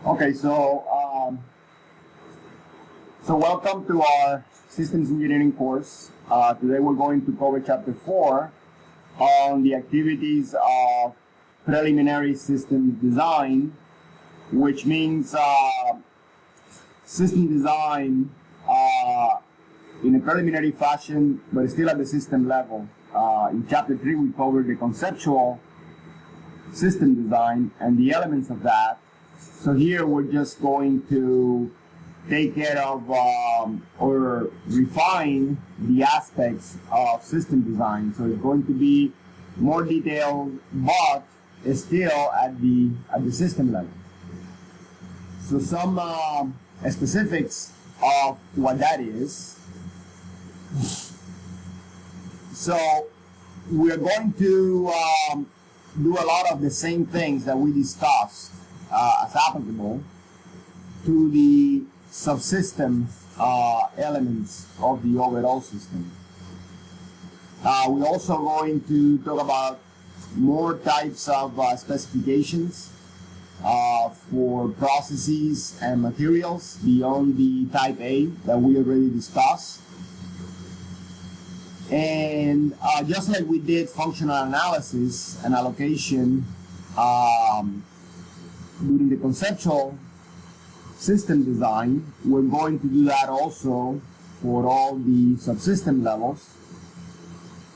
Okay, so welcome to our systems engineering course. Today we're going to cover chapter 4 on the activities of preliminary system design, which means system design in a preliminary fashion, but still at the system level. In chapter 3 we covered the conceptual system design and the elements of that. So here we're just going to take care of or refine the aspects of system design. So it's going to be more detailed, but still at the system level. So some specifics of what that is. So we're going to do a lot of the same things that we discussed as applicable to the subsystem elements of the overall system. We're also going to talk about more types of specifications for processes and materials beyond the type A that we already discussed. And just like we did functional analysis and allocation during the conceptual system design, we're going to do that also for all the subsystem levels.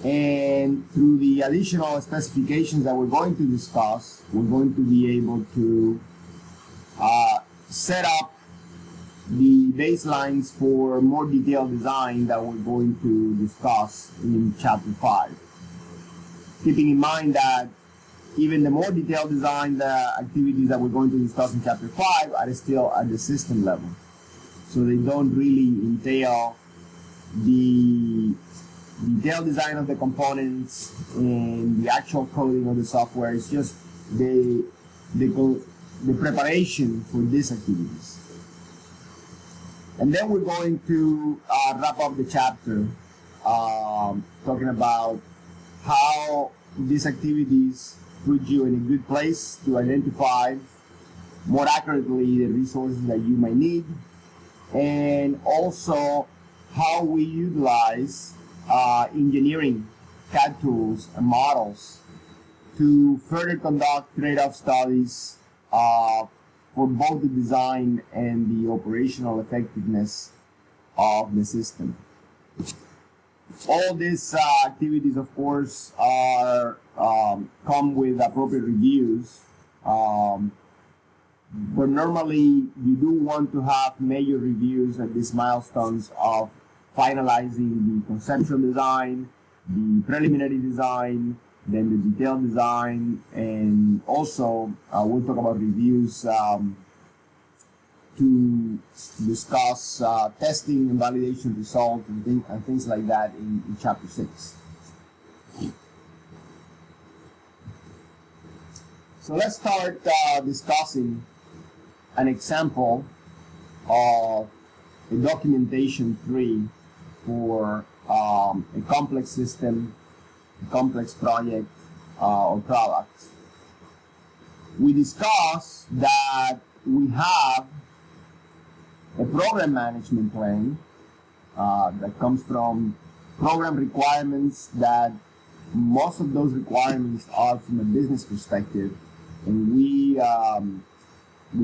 And through the additional specifications that we're going to discuss, we're going to be able to set up the baselines for more detailed design that we're going to discuss in chapter 5. Keeping in mind that even the more detailed design, the activities that we're going to discuss in chapter 5 are still at the system level. So they don't really entail the detailed design of the components and the actual coding of the software. It's just the preparation for these activities. And then we're going to wrap up the chapter talking about how these activities put you in a good place to identify more accurately the resources that you may need, and also how we utilize engineering CAD tools and models to further conduct trade-off studies for both the design and the operational effectiveness of the system. All these activities, of course, are come with appropriate reviews, but normally you do want to have major reviews at these milestones of finalizing the conceptual design, the preliminary design, then the detailed design, and also we'll talk about reviews to discuss testing and validation results and things like that in chapter 6. So let's start discussing an example of a documentation tree for a complex system, a complex project or product. We discussed that we have a program management plan that comes from program requirements, that most of those requirements are from a business perspective, and we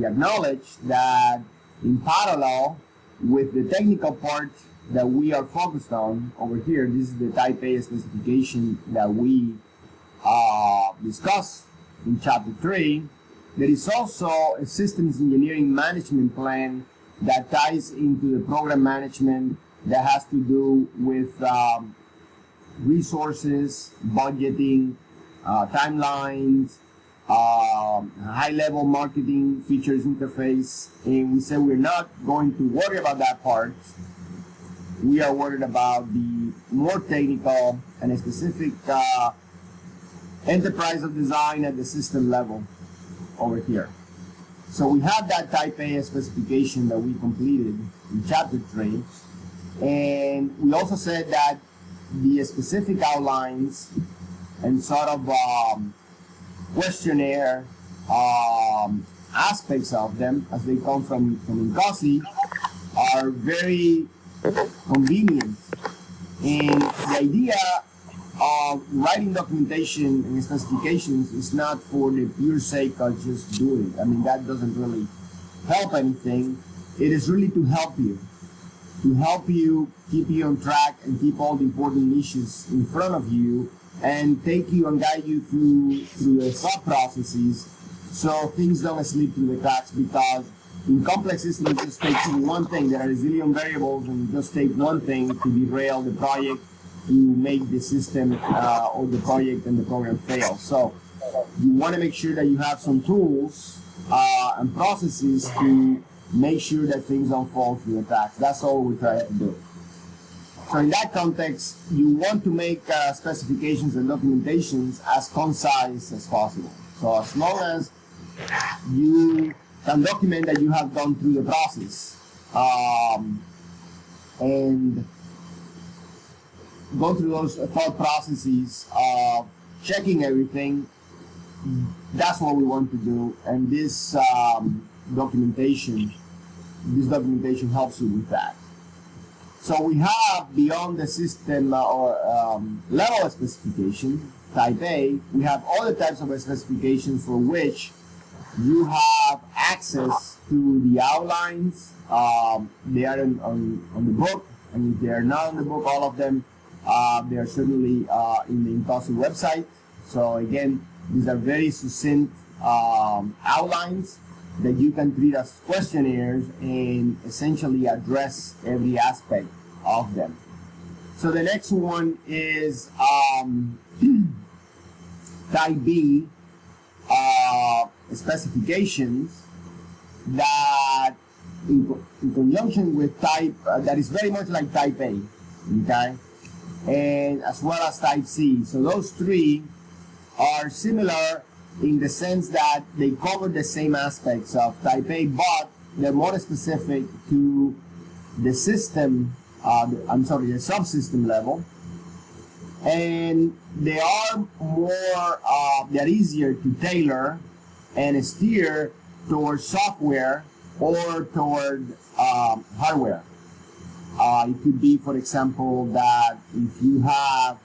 acknowledge that in parallel with the technical part that we are focused on over here, this is the type A specification that we discussed in chapter 3, there is also a systems engineering management plan that ties into the program management that has to do with resources, budgeting, timelines, high-level marketing, features interface. And we said we're not going to worry about that part. We are worried about the more technical and specific enterprise of design at the system level over here. So we have that type A specification that we completed in chapter 3, and we also said that the specific outlines and sort of questionnaire aspects of them, as they come from INCOSI, are very convenient. And the idea of writing documentation and specifications is not for the pure sake of just doing it. I mean, that doesn't really help anything. It is really to help you keep you on track and keep all the important issues in front of you and take you and guide you through the sub-processes so things don't slip through the cracks, because in complex systems it just takes one thing. There are a zillion variables, and you just take one thing to derail the project, to make the system or the project and the program fail. So you want to make sure that you have some tools and processes to make sure that things don't fall through the cracks. That's all we try to do. So in that context, you want to make specifications and documentations as concise as possible. So as long as you can document that you have gone through the process and go through those thought processes of checking everything, that's what we want to do. And this documentation helps you with that. So we have, beyond the system or level of specification, type A, we have other types of specifications for which you have access to the outlines. They are on the book, and if they are not on the book, all of them, they are certainly in the INCOSI website. So again, these are very succinct outlines that you can treat as questionnaires and essentially address every aspect of them. So the next one is type B specifications that in conjunction with type that is very much like type A, okay, and as well as type C. So those three are similar in the sense that they cover the same aspects of type A, but they're more specific to the system, the subsystem level, and they are more, they're easier to tailor and steer towards software or toward hardware. It could be, for example, that if you have,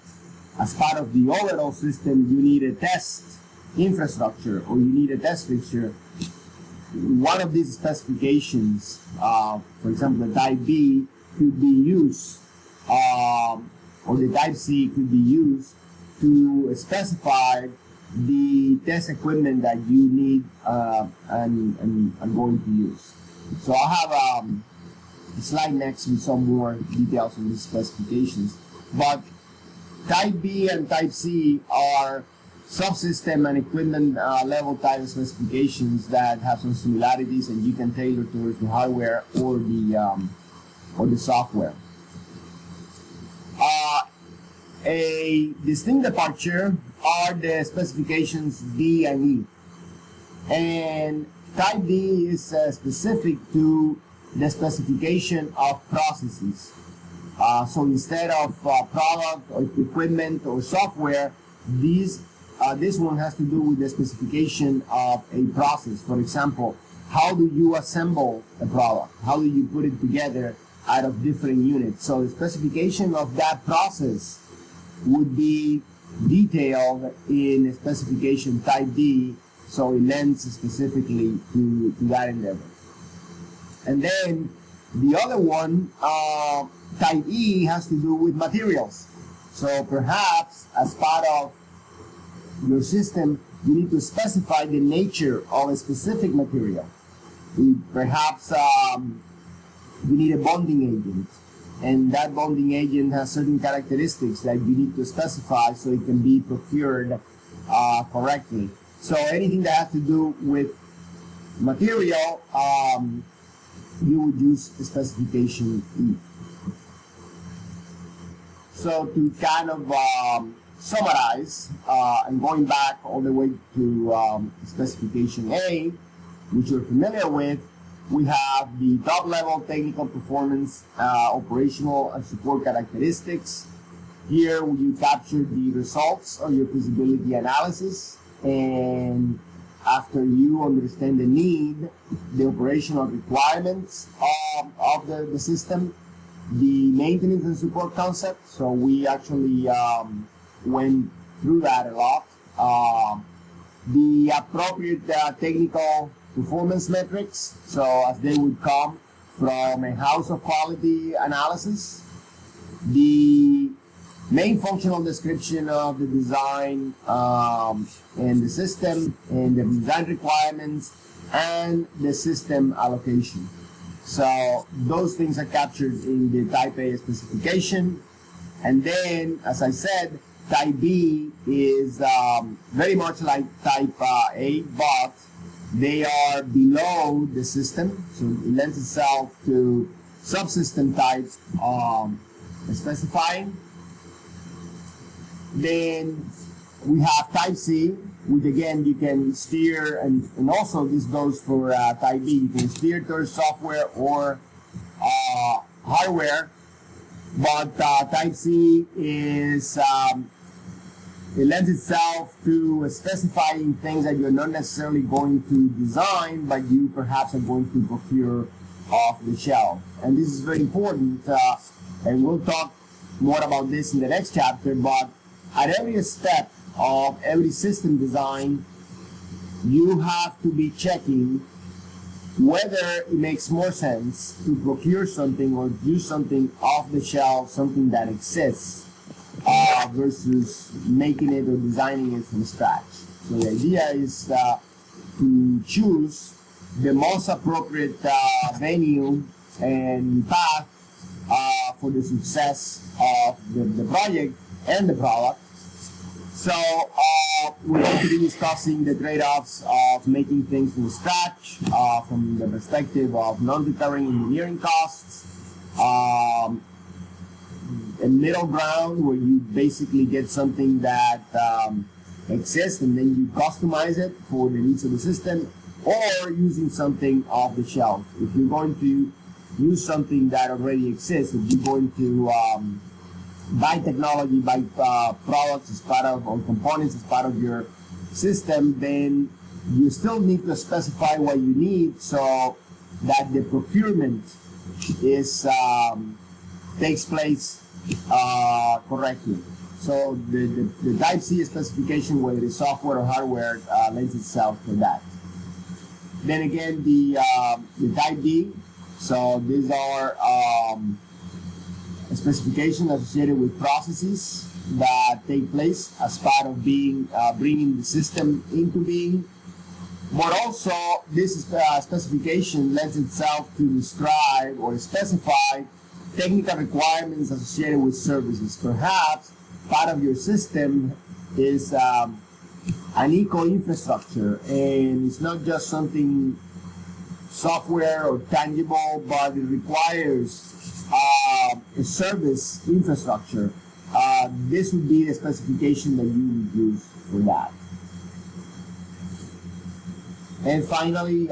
as part of the overall system, you need a test infrastructure or you need a test fixture, one of these specifications, for example, the type B could be used, or the type C could be used to specify the test equipment that you need and are going to use. So I'll have a slide next with some more details on these specifications. But type B and type C are subsystem and equipment level type specifications that have some similarities, and you can tailor towards the hardware or the software. A distinct departure are the specifications D and E. And type D is specific to the specification of processes. So instead of product or equipment or software, this one has to do with the specification of a process. For example, how do you assemble a product? How do you put it together out of different units? So the specification of that process would be detailed in a specification type D, so it lends specifically to that endeavor. And then the other one, type E, has to do with materials. So perhaps as part of your system, you need to specify the nature of a specific material. Perhaps you need a bonding agent, and that bonding agent has certain characteristics that you need to specify so it can be procured correctly. So anything that has to do with material, you would use specification E. So to kind of summarize, and going back all the way to specification A, which you're familiar with, we have the top-level technical performance, operational and support characteristics. Here you capture the results of your feasibility analysis, and after you understand the need, the operational requirements of the system, the maintenance and support concept. So we actually went through that a lot. The appropriate technical performance metrics, so as they would come from a house of quality analysis. The main functional description of the design and the system and the design requirements and the system allocation. So those things are captured in the Type A specification. And then, as I said, Type B is very much like Type A, but they are below the system, so it lends itself to subsystem types specifying. Then we have Type C, which again you can steer, and also this goes for Type B, you can steer towards software or hardware, but Type C is it lends itself to specifying things that you're not necessarily going to design, but you perhaps are going to procure off the shelf. And this is very important, and we'll talk more about this in the next chapter, but at every step of every system design, you have to be checking whether it makes more sense to procure something or do something off the shelf, something that exists, versus making it or designing it from scratch. So the idea is to choose the most appropriate venue and path for the success of the project and the product. So we're going to be discussing the trade-offs of making things from scratch from the perspective of non-recurring engineering costs, a middle ground where you basically get something that exists and then you customize it for the needs of the system, or using something off the shelf. If you're going to use something that already exists, if you're going to buy technology, buy products as part of, or components as part of your system, then you still need to specify what you need so that the procurement is takes place correctly. So the Type C specification, whether it's software or hardware, lends itself for that. Then again, the Type D, so these are specifications associated with processes that take place as part of being bringing the system into being. But also, this specification lends itself to describe or specify technical requirements associated with services. Perhaps part of your system is an eco-infrastructure, and it's not just something software or tangible, but it requires a service infrastructure. This would be the specification that you would use for that. And finally,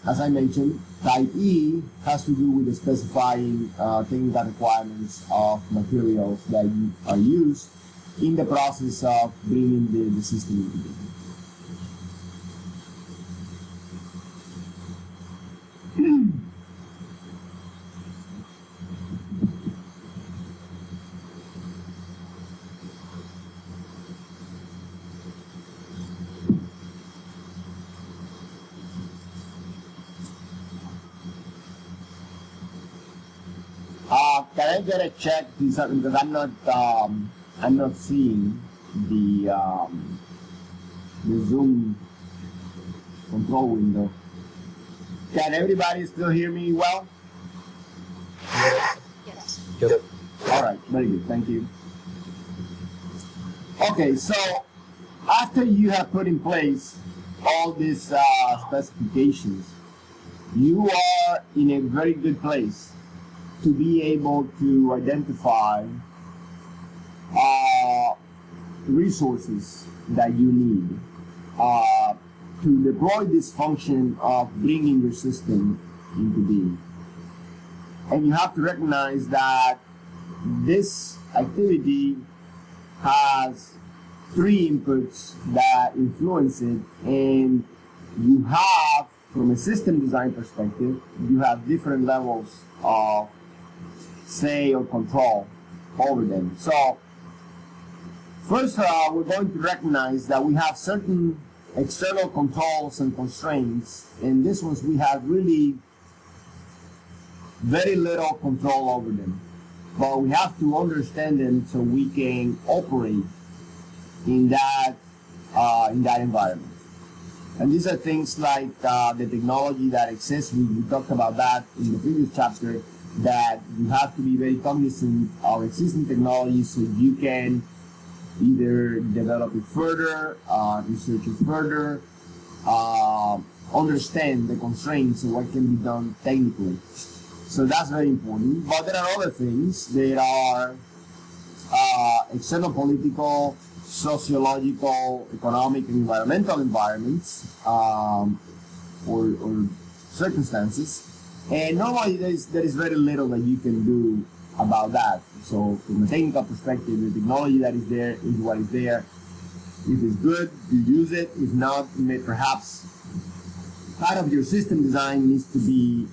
as I mentioned, Type E has to do with the specifying technical requirements of materials that are used in the process of bringing the system into being. Can I get a check because I'm not seeing the Zoom control window. Can everybody still hear me well? Yes. Yep. All right, very good, thank you. Okay, so after you have put in place all these specifications, you are in a very good place to be able to identify resources that you need to deploy this function of bringing your system into being. And you have to recognize that this activity has three inputs that influence it, and you have, from a system design perspective, you have different levels of say or control over them. So first, we're going to recognize that we have certain external controls and constraints, and this ones we have really very little control over them. But we have to understand them so we can operate in that environment. And these are things like the technology that exists. We talked about that in the previous chapter, that you have to be very cognizant of existing technology so you can either develop it further, research it further, understand the constraints of what can be done technically. So that's very important. But there are other things. There are external political, sociological, economic, and environmental environments or circumstances. And normally there is very little that you can do about that. So from a technical perspective, the technology that is there is what is there. If it's good, you use it. If not, you may perhaps part of your system design needs to be,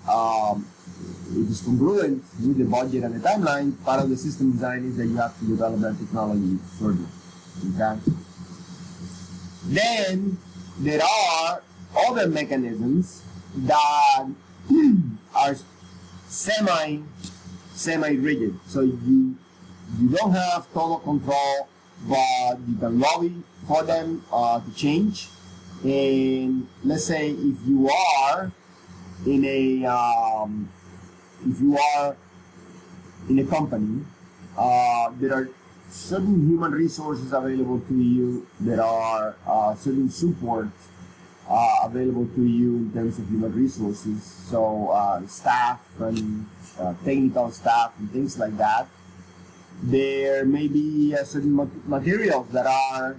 if it's congruent with the budget and the timeline, part of the system design is that you have to develop that technology further. Okay? Then there are other mechanisms that are semi-rigid. So you don't have total control, but you can lobby for them to change. And let's say if you are in a company, there are certain human resources available to you. There are certain support available to you in terms of human resources. So staff and technical staff and things like that. There may be certain materials that are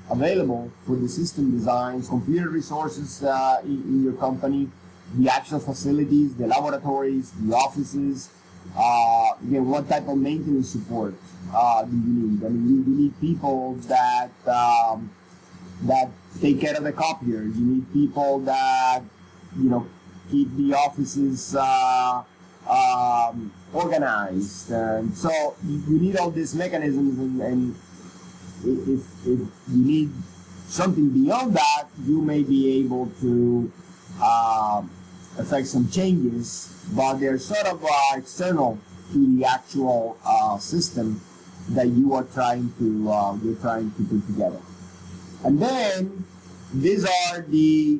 available for the system design, computer resources in your company, the actual facilities, the laboratories, the offices. Again, what type of maintenance support do you need? I mean, you need people that take care of the copier. You need people that keep the offices organized, and so you need all these mechanisms. And if you need something beyond that, you may be able to affect some changes, but they're sort of external to the actual system that you are trying to put together. And then these are the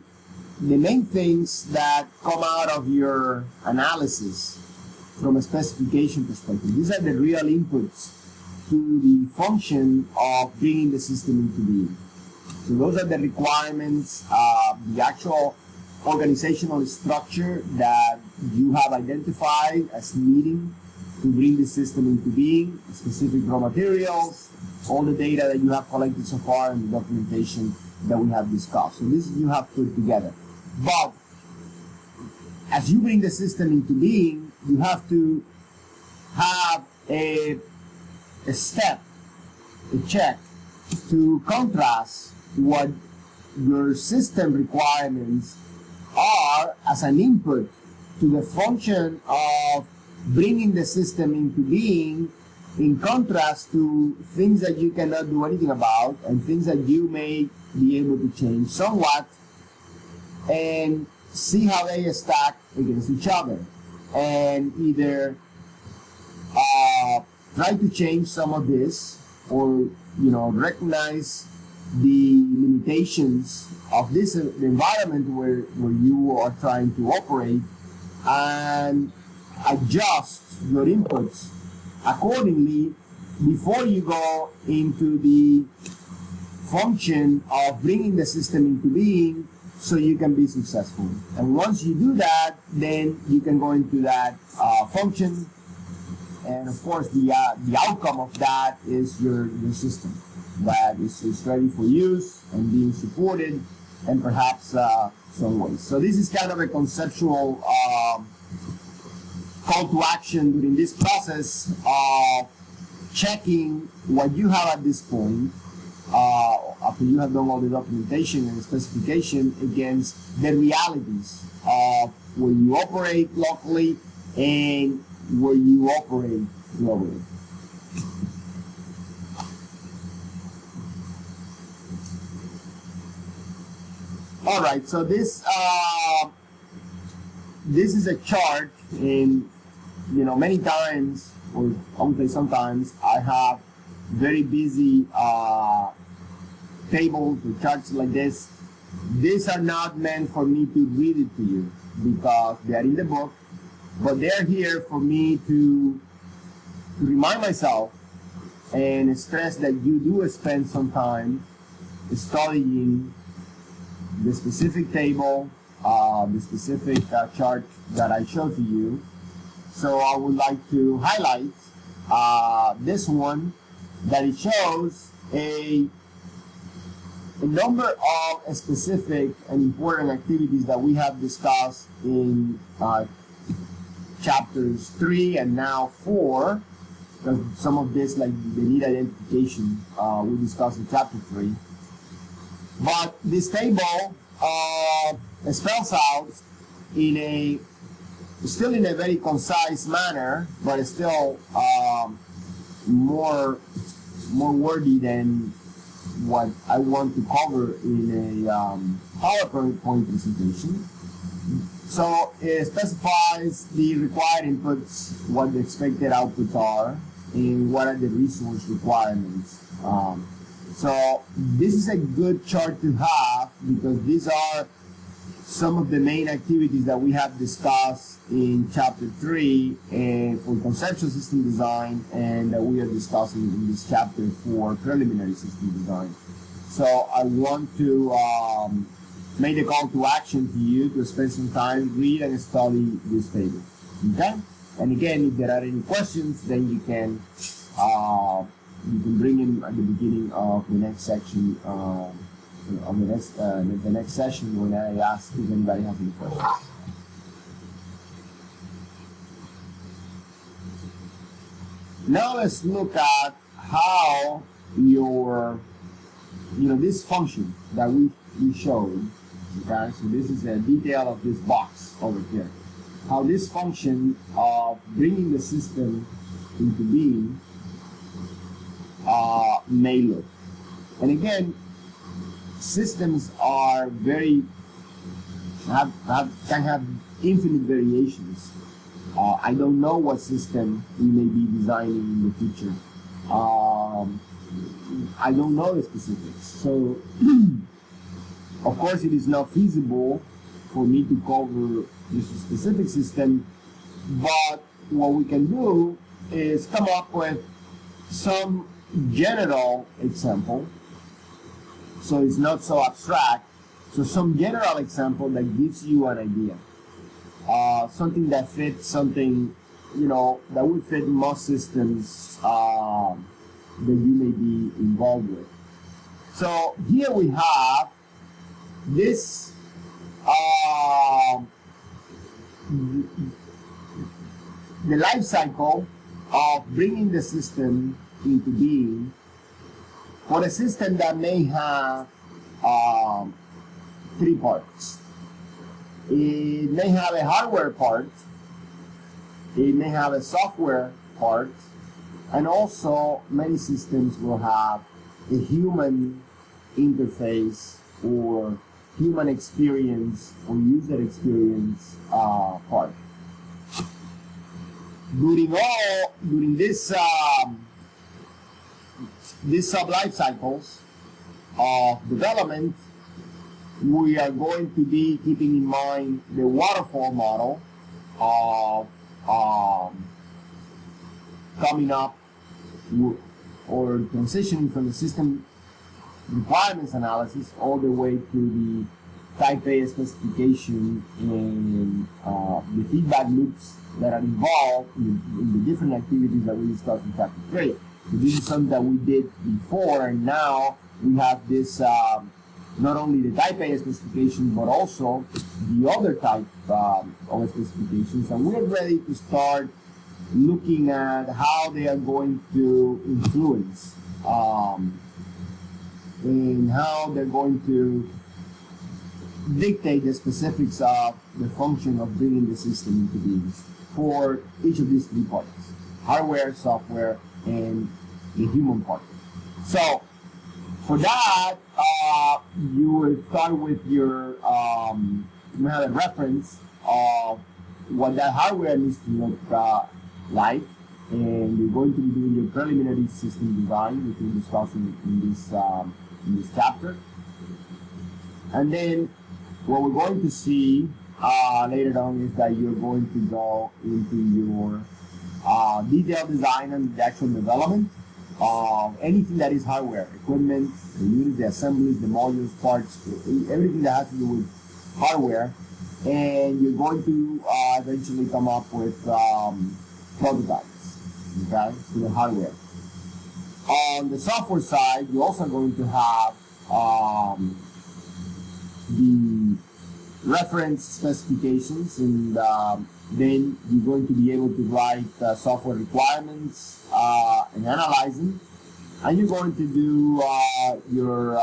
main things that come out of your analysis from a specification perspective. These are the real inputs to the function of bringing the system into being. So those are the requirements, the actual organizational structure that you have identified as needing to bring the system into being, specific raw materials, all the data that you have collected so far, and the documentation that we have discussed. So this you have put together. But as you bring the system into being, you have to have a step, a check, to contrast what your system requirements are as an input to the function of bringing the system into being, in contrast to things that you cannot do anything about and things that you may be able to change somewhat, and see how they stack against each other, and either try to change some of this, or recognize the limitations of this environment where you are trying to operate, and adjust your inputs accordingly before you go into the function of bringing the system into being, so you can be successful. And once you do that, then you can go into that function, and of course the outcome of that is your system that is ready for use and being supported, and perhaps some ways. So this is kind of a conceptual call to action during this process of checking what you have at this point, after you have done all the documentation and specification against the realities of where you operate locally and where you operate globally. All right, so this is a chart, and many times, or I would say sometimes, I have very busy tables or charts like this. These are not meant for me to read it to you because they are in the book, but they are here for me to remind myself and stress that you do spend some time studying the specific table, the specific chart that I showed to you. So I would like to highlight this one, that it shows a number of specific and important activities that we have discussed in chapters 3 and now 4. Because some of this, like the need identification, we discussed in chapter 3. But this table spells out still in a very concise manner, but it's still more wordy than what I want to cover in a PowerPoint presentation. So it specifies the required inputs, what the expected outputs are, and what are the resource requirements. So this is a good chart to have because these are some of the main activities that we have discussed in chapter 3 and for conceptual system design, and that we are discussing in this chapter for preliminary system design. So I want to make a call to action to you to spend some time, read and study this table. Okay? And again, if there are any questions, then you can bring in at the beginning of the next section, on the next session, when I ask if anybody has any questions. Now let's look at how this function that we showed. Okay, so this is a detail of this box over here. How this function of bringing the system into being may look. And again, systems are can have infinite variations. I don't know what system we may be designing in the future. I don't know the specifics. So, of course, it is not feasible for me to cover this specific system, but what we can do is come up with some general example, so it's not so abstract. So some general example that gives you an idea, something that fits something, that would fit most systems that you may be involved with. So here we have this the life cycle of bringing the system into being for a system that may have 3 parts. It may have a hardware part, it may have a software part, and also many systems will have a human interface or human experience or user experience part. During this sub-life cycles of development, we are going to be keeping in mind the waterfall model of coming up or transitioning from the system requirements analysis all the way to the type A specification and the feedback loops that are involved in the different activities that we discussed in chapter 3. So this is something that we did before, and now we have this not only the type A specification, but also the other type of specifications, and we're ready to start looking at how they are going to influence and how they're going to dictate the specifics of the function of bringing the system into being for each of these three parts: hardware, software, and the human part. So for that, you will start with your, you have a reference of what that hardware needs to look like, and you're going to be doing your preliminary system design, which we're discussing in this chapter. And then what we're going to see later on is that you're going to go into your detailed design and the actual development of anything that is hardware, equipment, the units, the assemblies, the modules, parts, everything that has to do with hardware. And you're going to eventually come up with prototypes, okay, to the hardware. On the software side, you're also going to have the reference specifications, and then you're going to be able to write software requirements and analyze them. And you're going to do your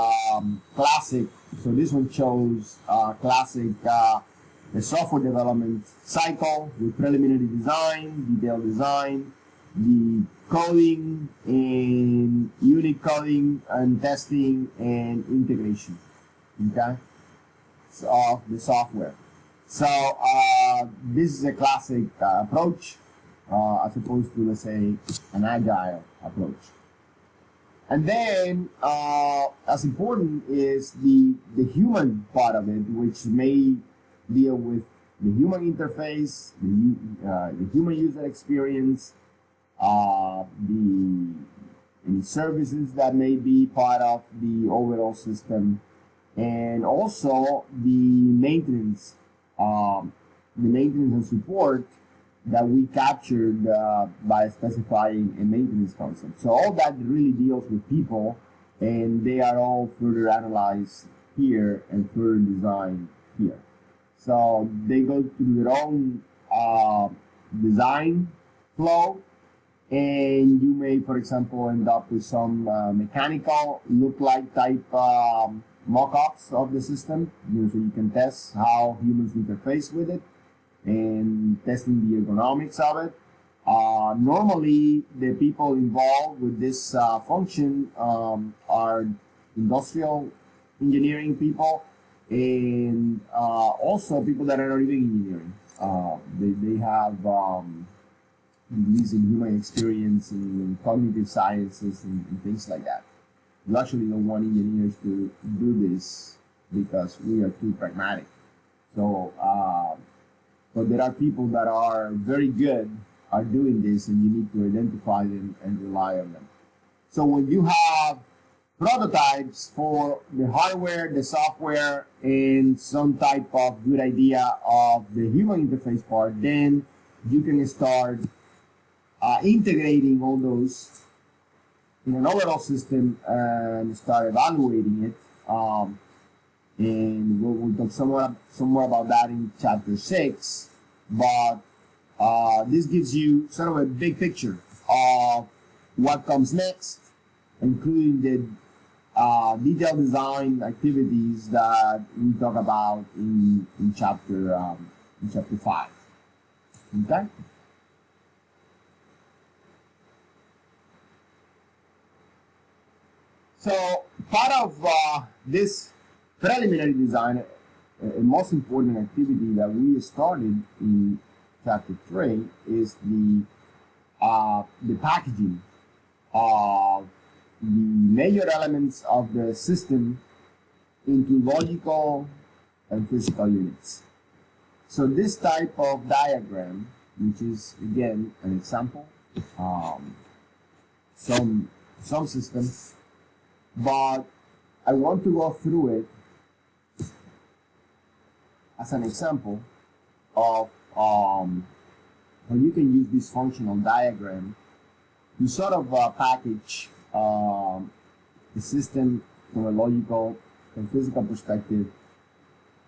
classic, so this one shows classic the software development cycle with preliminary design, detailed design, the coding and unit coding and testing and integration, okay, so of the software. So this is a classic approach as opposed to, let's say, an agile approach. And then as important is the human part of it, which may deal with the human interface, the human user experience, any services that may be part of the overall system, and also the maintenance and support that we captured by specifying a maintenance concept. So all that really deals with people, and they are all further analyzed here and further designed here. So they go through their own design flow, and you may, for example, end up with some mechanical look-like type mock-ups of the system, so you can test how humans interface with it and testing the ergonomics of it. Normally, the people involved with this function are industrial engineering people, and also people that are not even engineering. They have degrees in human experience and cognitive sciences and things like that. You actually don't want engineers to do this because we are too pragmatic. So, but there are people that are very good at doing this, and you need to identify them and rely on them. So when you have prototypes for the hardware, the software, and some type of good idea of the human interface part, then you can start integrating all those in an overall system and start evaluating it. And we'll talk some more about that in chapter 6. But this gives you sort of a big picture of what comes next, including the detailed design activities that we talk about in chapter 5. Okay. So part of this preliminary design, a most important activity that we started in chapter 3 is the packaging of the major elements of the system into logical and physical units. So this type of diagram, which is again an example, some systems, but I want to go through it as an example of how you can use this functional diagram to sort of package the system from a logical and physical perspective.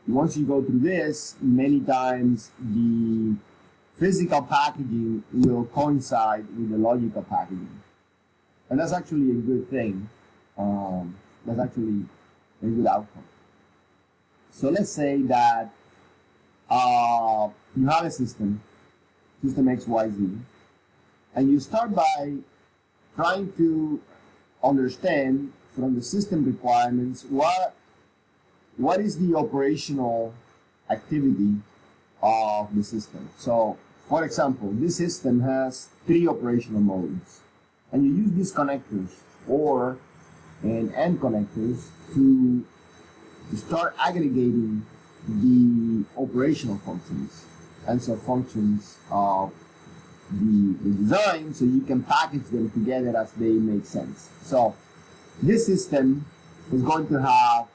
Once you go through this, many times the physical packaging will coincide with the logical packaging. And that's actually a good thing. that's actually a good outcome. So let's say that you have a system X, Y, Z, and you start by trying to understand from the system requirements what is the operational activity of the system. So, for example, this system has 3 operational modes, and you use these connectors or end connectors to start aggregating the operational functions and sub-functions of the design, so you can package them together as they make sense. So this system is going to have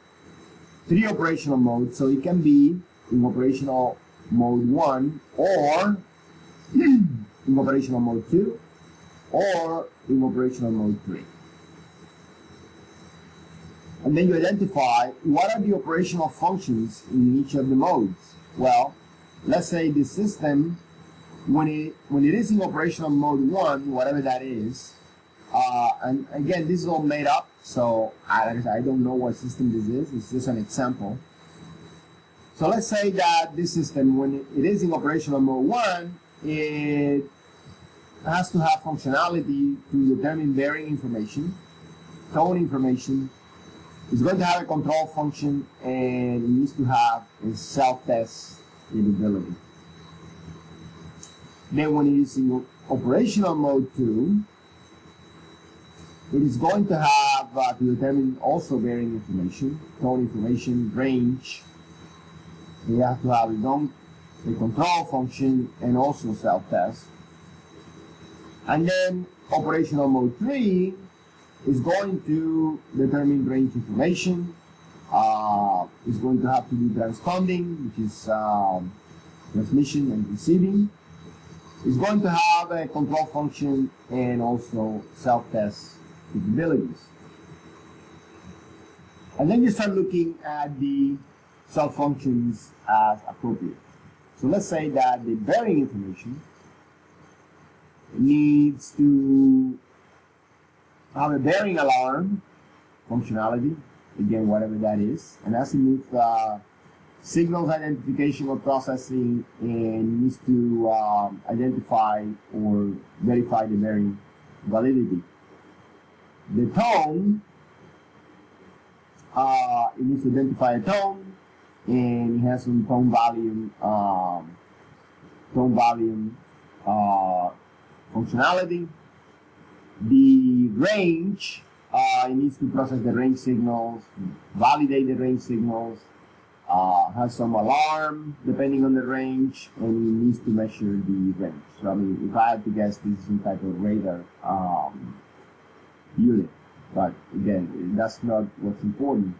3 operational modes, so it can be in operational mode 1 or in operational mode 2 or in operational mode 3. And then you identify what are the operational functions in each of the modes. Well, let's say the system, when it is in operational mode 1, whatever that is, and again, this is all made up, so I don't know what system this is. It's just an example. So let's say that this system, when it is in operational mode 1, it has to have functionality to determine bearing information, tone information. It's going to have a control function, and it needs to have a self-test capability. Then when it is in operational mode 2, it is going to have to determine also bearing information, tone information, range. You have to have a control function and also self-test. And then operational mode 3 is going to determine range information. It's going to have to do transponding, which is transmission and receiving. It's going to have a control function and also self-test capabilities. And then you start looking at the sub-functions as appropriate. So let's say that the bearing information needs to have a bearing alarm functionality, again, whatever that is, and has to move signals identification or processing, and needs to identify or verify the bearing validity. The tone, it needs to identify a tone, and it has some tone volume functionality. The range, it needs to process the range signals, validate the range signals, has some alarm depending on the range, and it needs to measure the range. So I mean, if I had to guess, this is some type of radar unit, but again, that's not what's important.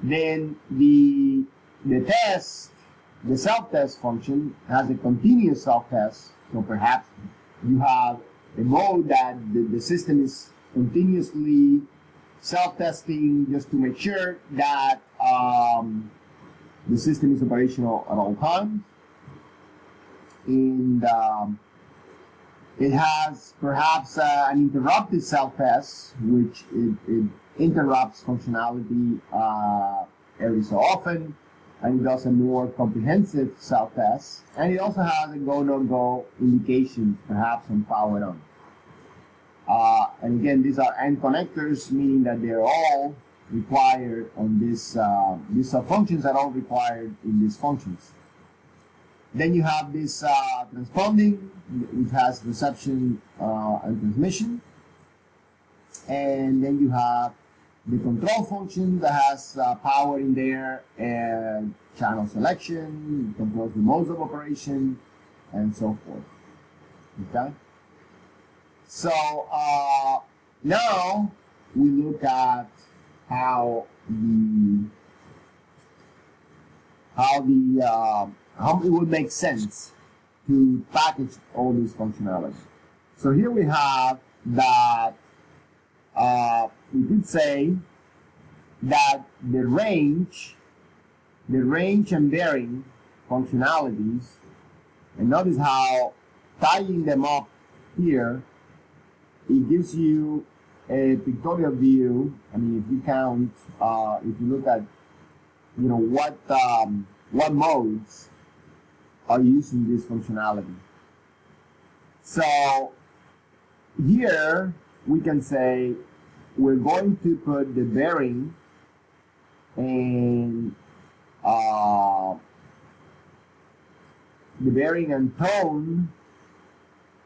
Then the test, the self-test function has a continuous self-test, so perhaps you have a mode that the system is continuously self-testing just to make sure that the system is operational at all times. And it has perhaps an interrupted self-test, which it interrupts functionality every so often, and it does a more comprehensive self-test, and it also has a go-no-go indications, perhaps on power on. And again, these are end connectors, meaning that they're all required on this, these functions are all required in these functions. Then you have this transponding, which has reception and transmission. And then you have the control function that has power in there and channel selection, controls the modes of operation, and so forth. Okay? So now we look at how it would make sense to package all these functionality. So here we have that we could say that the range and bearing functionalities, and notice how tying them up here, it gives you a pictorial view, I mean, if you count, if you look at, what modes are using this functionality. So here we can say we're going to put the bearing and tone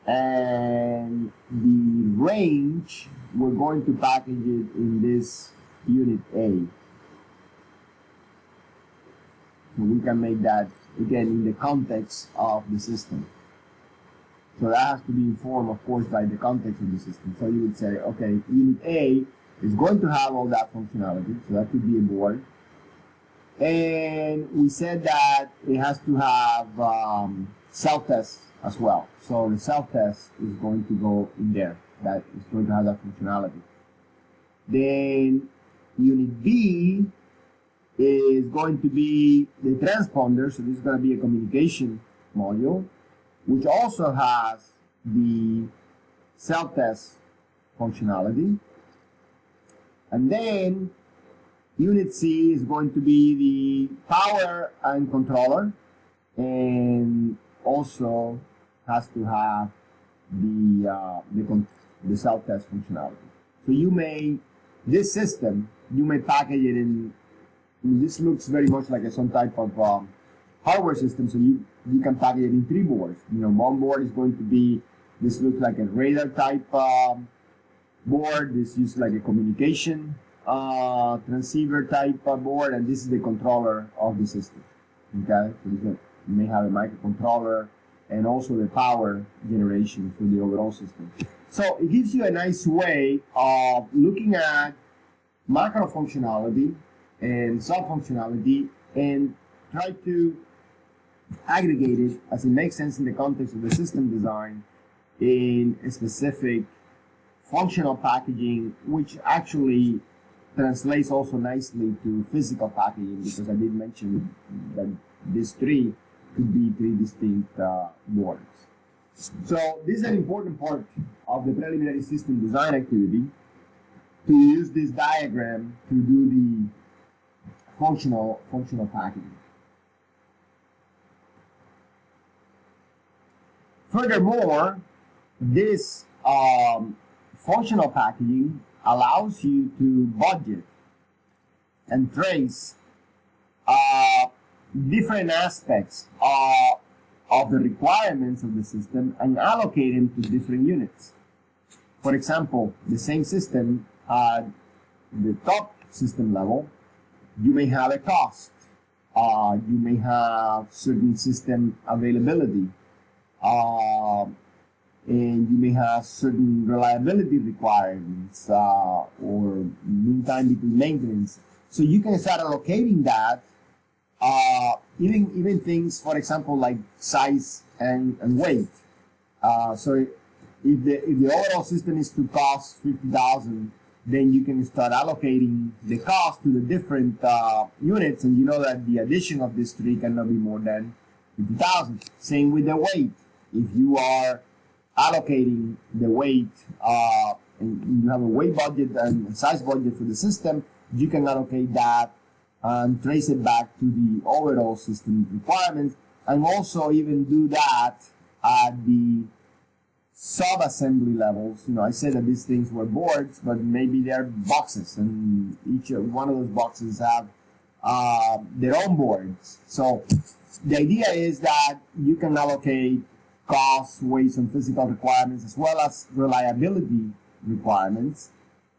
and the range, we're going to package it in this unit A. So we can make that, again, in the context of the system. So that has to be informed, of course, by the context of the system. So you would say, okay, unit A is going to have all that functionality, so that could be a board. And we said that it has to have self-test as well. So the self-test is going to go in there. That is going to have that functionality. Then unit B is going to be the transponder. So this is going to be a communication module, which also has the self-test functionality. And then unit C is going to be the power and controller, and also has to have the self-test functionality. So you may, this system, you may package it in, this looks very much like some type of hardware system, so you can package it in 3 boards. One board is going to be, this looks like a radar type board, this is like a communication transceiver type board, and this is the controller of the system. Okay, so you may have a microcontroller and also the power generation for the overall system. So it gives you a nice way of looking at macro functionality and sub functionality and try to aggregate it as it makes sense in the context of the system design in a specific functional packaging, which actually translates also nicely to physical packaging, because I did mention that these 3 could be 3 distinct boards. So this is an important part of the preliminary system design activity, to use this diagram to do the functional packaging. Furthermore, this functional packaging allows you to budget and trace different aspects of the requirements of the system and allocate them to different units. For example, the same system at the top system level, you may have a cost, you may have certain system availability, and you may have certain reliability requirements or mean time between maintenance. So you can start allocating that, even things, for example, like size and weight. So if the overall system is to cost 50,000, then you can start allocating the cost to the different units, and you know that the addition of these 3 cannot be more than 50,000. Same with the weight. If you are allocating the weight, and you have a weight budget and size budget for the system, you can allocate that and trace it back to the overall system requirements, and also even do that at the sub-assembly levels. I said that these things were boards, but maybe they're boxes, and each one of those boxes have their own boards. So the idea is that you can allocate costs, weights, and physical requirements, as well as reliability requirements.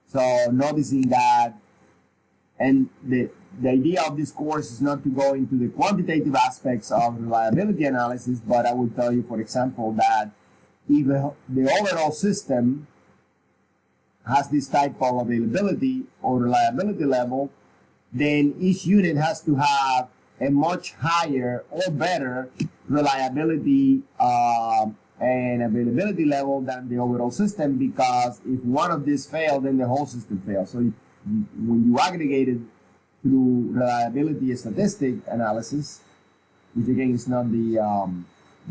So noticing that, and the idea of this course is not to go into the quantitative aspects of reliability analysis, but I will tell you, for example, that if the overall system has this type of availability or reliability level, then each unit has to have a much higher or better reliability and availability level than the overall system, because if one of these fails, then the whole system fails. So when you aggregate it through reliability statistic analysis, which again is not the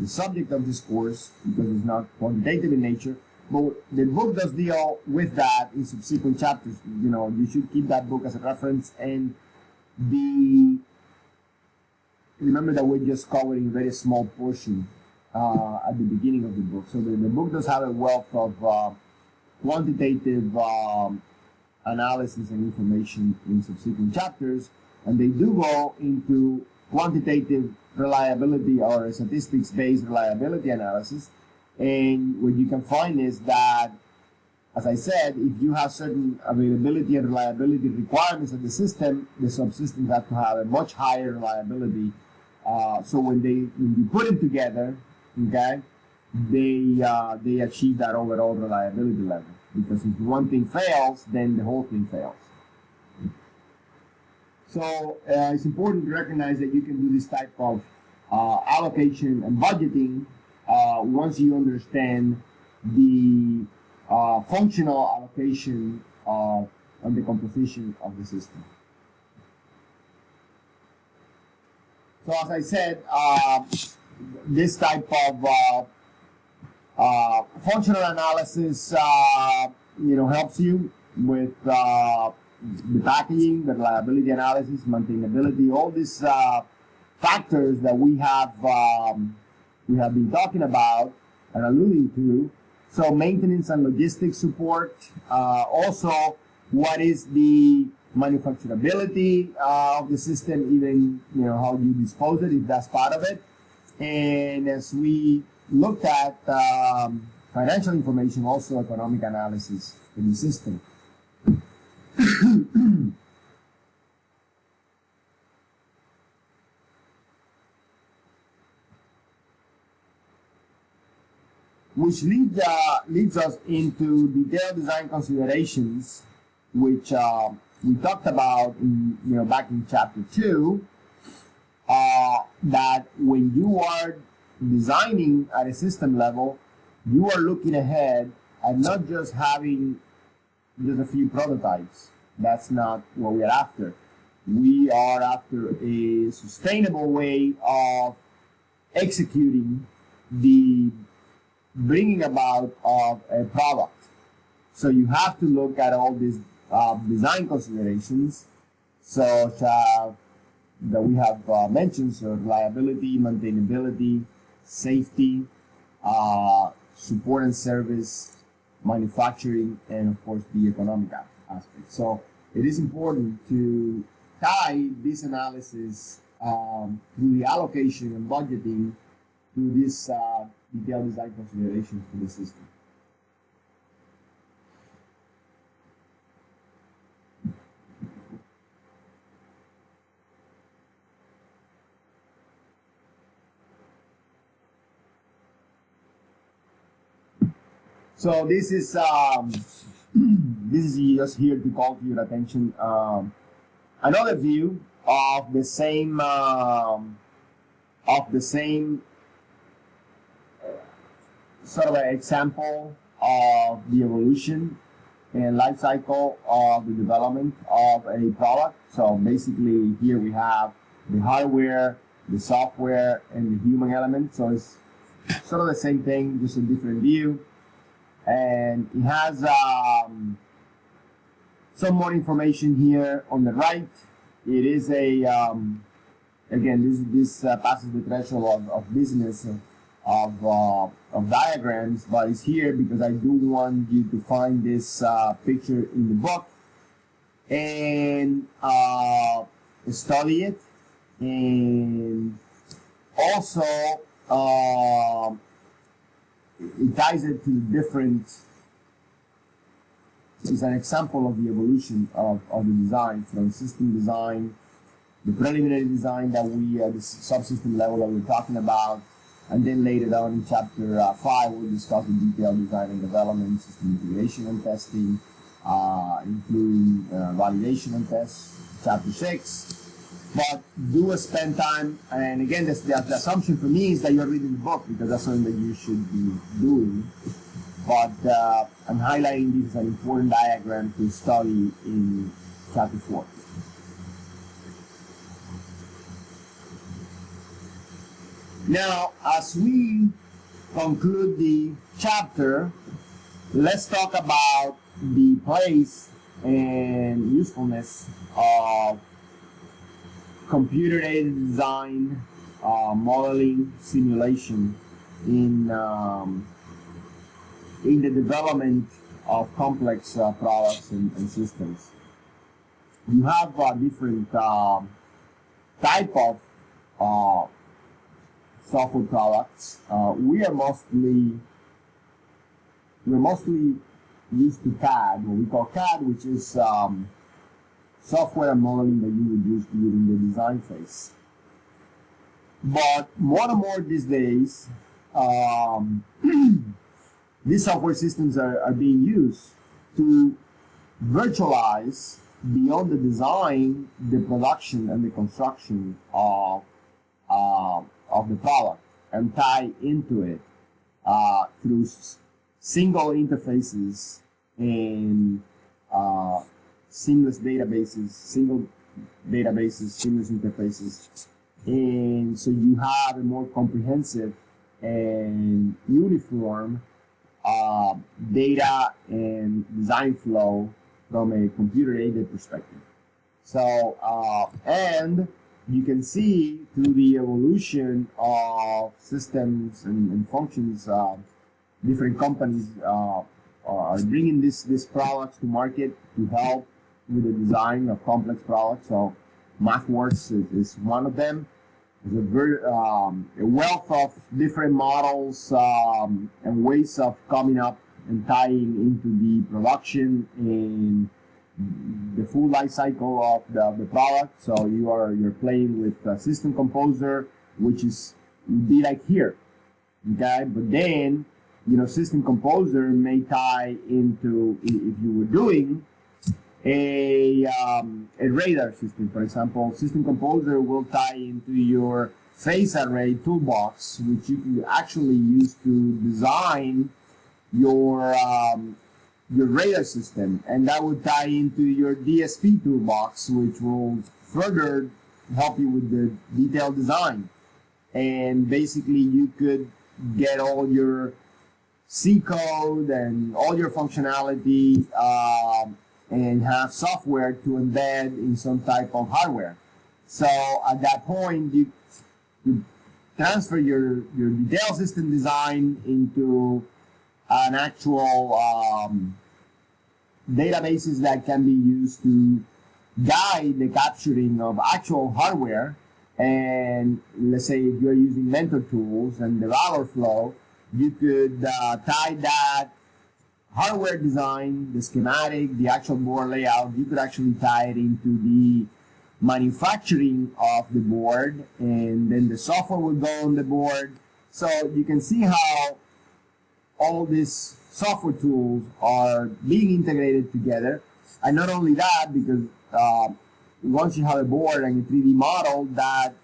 subject of this course because it's not quantitative in nature, but the book does deal with that in subsequent chapters. You know, you should keep that book as a reference. And remember that we're just covering a very small portion at the beginning of the book. So the book does have a wealth of quantitative analysis and information in subsequent chapters, and they do go into quantitative reliability or statistics-based reliability analysis. And what you can find is that, as I said, if you have certain availability and reliability requirements of the system, the subsystems have to have a much higher reliability. So when you put them together, okay, they achieve that overall reliability level. Because if one thing fails, then the whole thing fails. So it's important to recognize that you can do this type of allocation and budgeting once you understand the functional allocation and the composition of the system. So as I said, this type of functional analysis helps you with the packaging, the reliability analysis, maintainability, all these factors that we have been talking about and alluding to. So maintenance and logistics support. Also, what is the manufacturability of the system, even how you dispose it, if that's part of it. And as we looked at financial information, also economic analysis in the system. Which leads us into detailed design considerations, which we talked about back in chapter 2, that when you are designing at a system level, you are looking ahead and not just having just a few prototypes. That's not what we are after. We are after a sustainable way of executing the bringing about of a product. So you have to look at all these design considerations, such as that we have mentioned, so reliability, maintainability, safety, support and service, manufacturing, and of course the economic aspect. So it is important to tie this analysis through the allocation and budgeting to this detailed design considerations for the system. So this is just here to call to your attention another view of the same sort of an example of the evolution and life cycle of the development of a product. So basically here we have the hardware, the software, and the human element. So it's sort of the same thing, just a different view. And it has some more information here on the right. It is a again, this passes the threshold of business of diagrams, but it's here because I do want you to find this picture in the book and study it, and also it ties it to different. It's an example of the evolution of the design, from system design, the preliminary design that the subsystem level that we're talking about, and then later on in chapter 5 we'll discuss the detailed design and development, system integration and testing, including validation and tests, chapter 6. But do spend time, and again, the assumption for me is that you're reading the book, because that's something that you should be doing. But I'm highlighting this as an important diagram to study in chapter 4. Now, as we conclude the chapter, let's talk about the place and usefulness of computer-aided design, modeling, simulation in the development of complex products and systems. You have different type of software products. We're mostly used to CAD, what we call CAD, which is software and modeling that you would use during the design phase. But more and more these days, these software systems are being used to virtualize beyond the design, the production and the construction of the product, and tie into it through single interfaces and seamless databases, seamless interfaces. And so you have a more comprehensive and uniform data and design flow from a computer-aided perspective. So, and you can see through the evolution of systems and functions, different companies are bringing these products to market to help with the design of complex products. So MathWorks is one of them. There's a wealth of different models and ways of coming up and tying into the production and the full life cycle of the product. So you're playing with System Composer, which would be like here, okay? But then, System Composer may tie into, if you were doing a radar system, for example, System Composer will tie into your phase array toolbox, which you can actually use to design your radar system, and that would tie into your DSP toolbox, which will further help you with the detailed design. And basically, you could get all your C code and all your functionality and have software to embed in some type of hardware. So at that point, you transfer your detailed system design into an actual databases that can be used to guide the capturing of actual hardware. And let's say if you're using Mentor tools and the valor flow, you could tie that hardware design, the schematic, the actual board layout, you could actually tie it into the manufacturing of the board, and then the software will go on the board. So you can see how all these software tools are being integrated together. And not only that, because once you have a board and a 3D model, that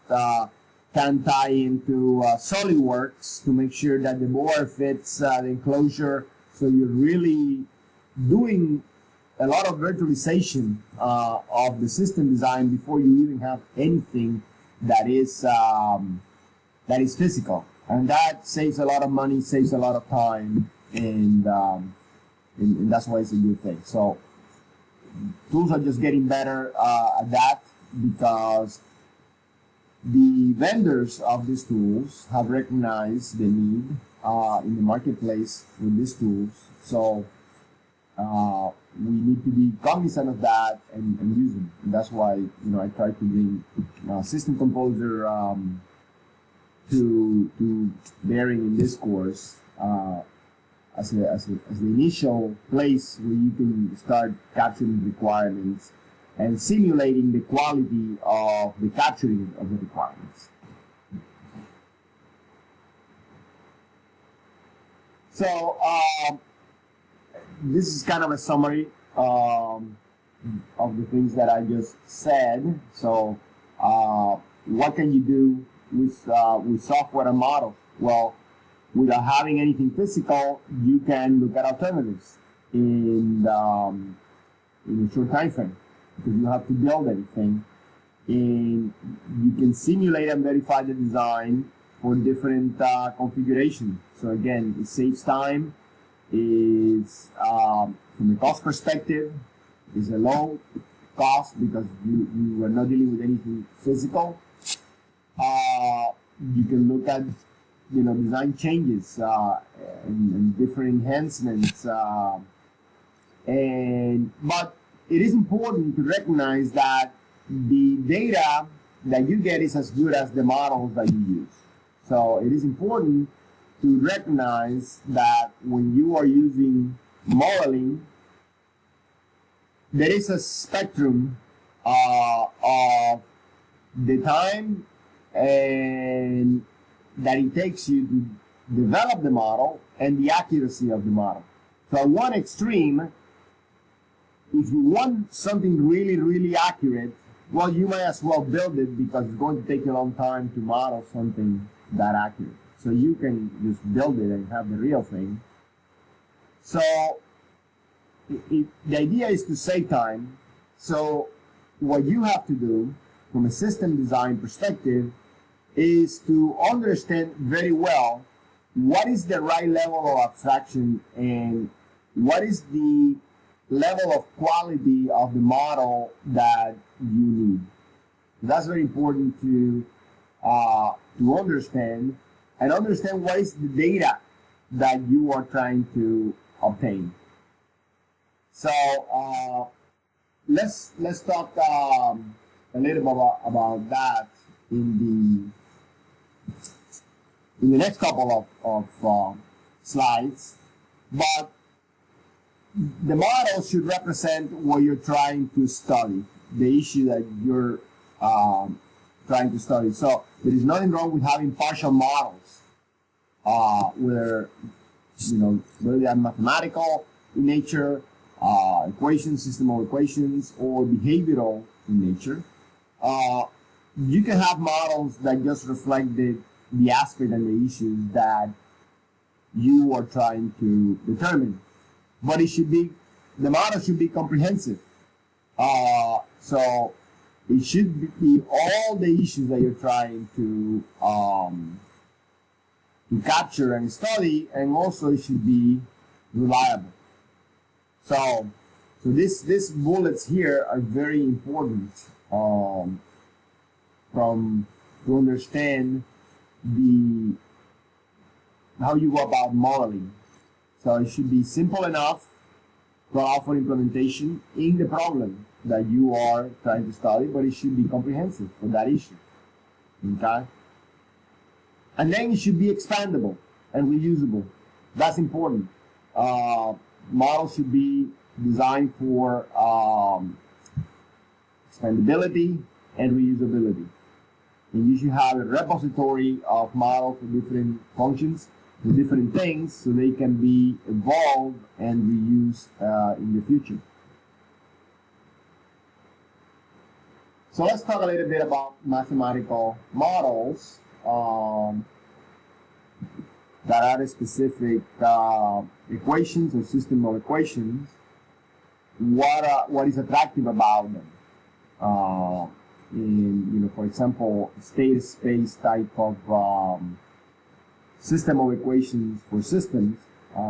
can tie into SolidWorks to make sure that the board fits the enclosure. So you're really doing a lot of virtualization of the system design before you even have anything that is physical. And that saves a lot of money, saves a lot of time, and that's why it's a good thing. So tools are just getting better at that, because the vendors of these tools have recognized the need in the marketplace with these tools. So we need to be cognizant of that and use them. And that's why I try to bring System Composer to bearing in this course as the initial place where you can start capturing requirements and simulating the quality of the capturing of the requirements. So this is kind of a summary of the things that I just said. So what can you do with software and models? Well, without having anything physical, you can look at alternatives in a short time frame, because you have to build everything, and you can simulate and verify the design for different configurations. So again, it saves time, is from a cost perspective, is a low cost because you are not dealing with anything physical. You can look at design changes and different enhancements, but it is important to recognize that the data that you get is as good as the models that you use. So it is important to recognize that when you are using modeling, there is a spectrum of the time and that it takes you to develop the model and the accuracy of the model. So at one extreme, if you want something really, really accurate, well, you might as well build it because it's going to take you a long time to model something that accurate. So you can just build it and have the real thing. So the idea is to save time. So what you have to do from a system design perspective is to understand very well what is the right level of abstraction and what is the level of quality of the model that you need. That's very important to understand, and understand what is the data that you are trying to obtain. So let's talk a little bit about that in the next couple of slides. But the model should represent what you're trying to study, the issue that you're trying to study. So there is nothing wrong with having partial models, whether they are mathematical in nature, equations, system of equations, or behavioral in nature. You can have models that just reflect the aspect and the issues that you are trying to determine. But the model should be comprehensive. So it should be all the issues that you're trying to capture and study, and also it should be reliable. So these bullets here are very important to understand how you go about modeling. So it should be simple enough to allow for implementation in the problem that you are trying to study, but it should be comprehensive for that issue. Okay? And then it should be expandable and reusable. That's important. Models should be designed for expandability and reusability. And you should have a repository of models for different functions, for different things, so they can be evolved and reused in the future. So let's talk a little bit about mathematical models that are specific equations or system of equations. What is attractive about them? For example, state space type of system of equations for systems,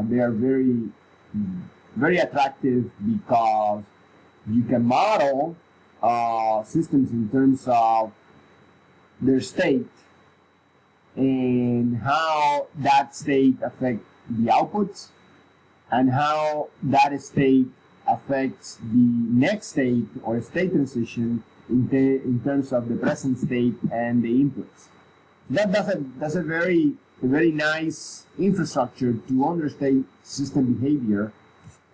they are very, very attractive because you can model systems in terms of their state and how that state affects the outputs and how that state affects the next state or state transition in terms of the present state and the inputs. That's a very nice infrastructure to understand system behavior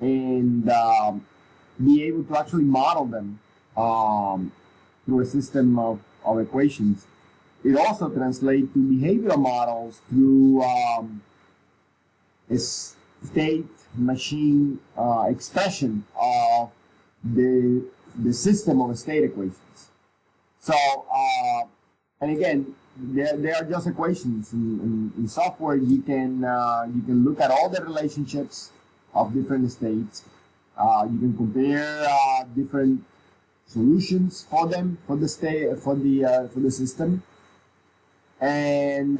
and be able to actually model them through a system of equations. It also translates to behavioral models through a state machine expression of the system of state equations. So, and again, they are just equations. In software, you can look at all the relationships of different states. You can compare different solutions for them for the state for the system, and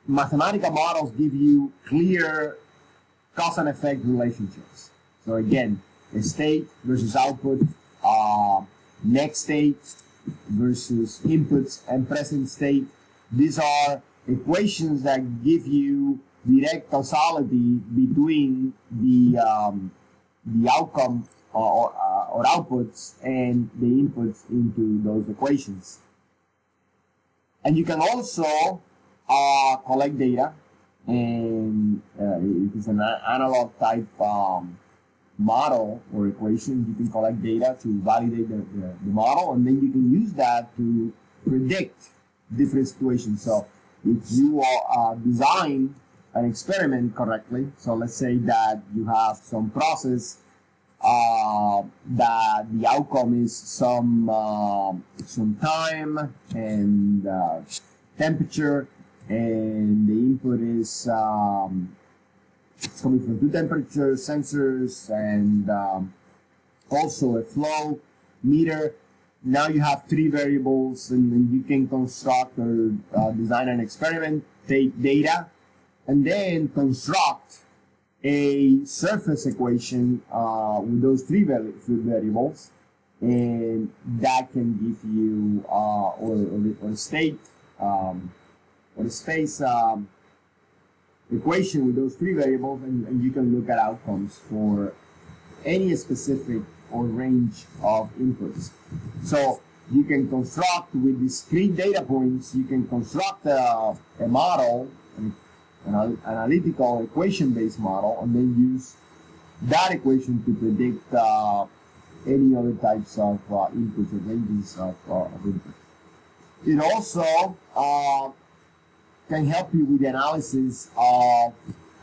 mathematical models give you clear cause and effect relationships. So again, a state versus output, next state versus inputs and present state. These are equations that give you direct causality between the outcome or outputs and the inputs into those equations. And you can also collect data, and it is an analog type model or equation. You can collect data to validate the model, and then you can use that to predict different situations. So if you design an experiment correctly, so let's say that you have some process that the outcome is some time and temperature, and the input is coming from two temperature sensors and also a flow meter. Now you have three variables, and you can construct or design an experiment, take data, and then construct a surface equation with those three variables, and that can give you or state or a space equation with those three variables, and you can look at outcomes for any specific or range of inputs. So you can construct with discrete data points, you can construct a model, an analytical equation-based model, and then use that equation to predict any other types of inputs or ranges of inputs. It also can help you with the analysis of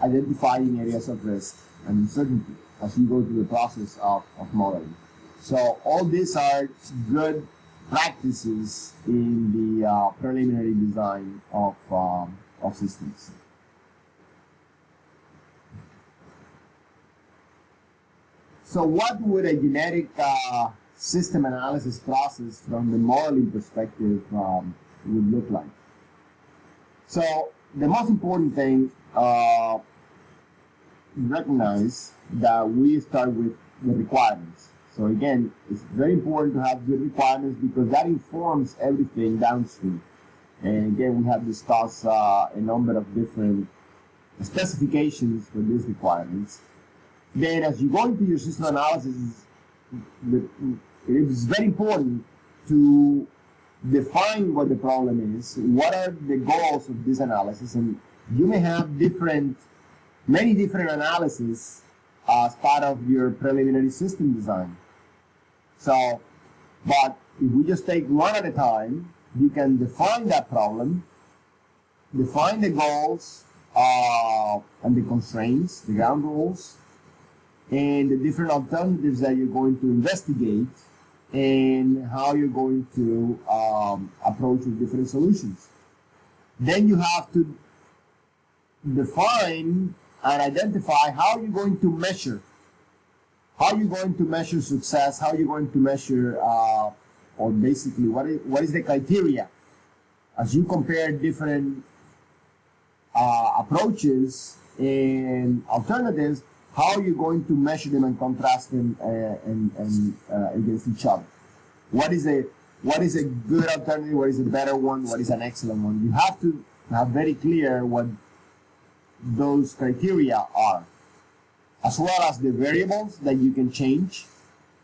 identifying areas of risk and uncertainty as you go through the process of modeling. So all these are good practices in the preliminary design of systems. So what would a genetic system analysis process from the modeling perspective would look like? So the most important thing, recognize that we start with the requirements. So again, it's very important to have good requirements because that informs everything downstream. And again, we have discussed a number of different specifications for these requirements. Then as you go into your system analysis, it is very important to define what the problem is, what are the goals of this analysis, and you may have many different analyses as part of your preliminary system design. So, but if we just take one at a time, you can define that problem, define the goals and the constraints, the ground rules, and the different alternatives that you're going to investigate, and how you're going to approach the different solutions. Then you have to define and identify how you're going to measure. How you're going to measure success, how you're going to measure, or basically what is the criteria as you compare different approaches and alternatives, how you're going to measure them and contrast them against each other. What is a good alternative? What is a better one? What is an excellent one? You have to have very clear what those criteria are, as well as the variables that you can change,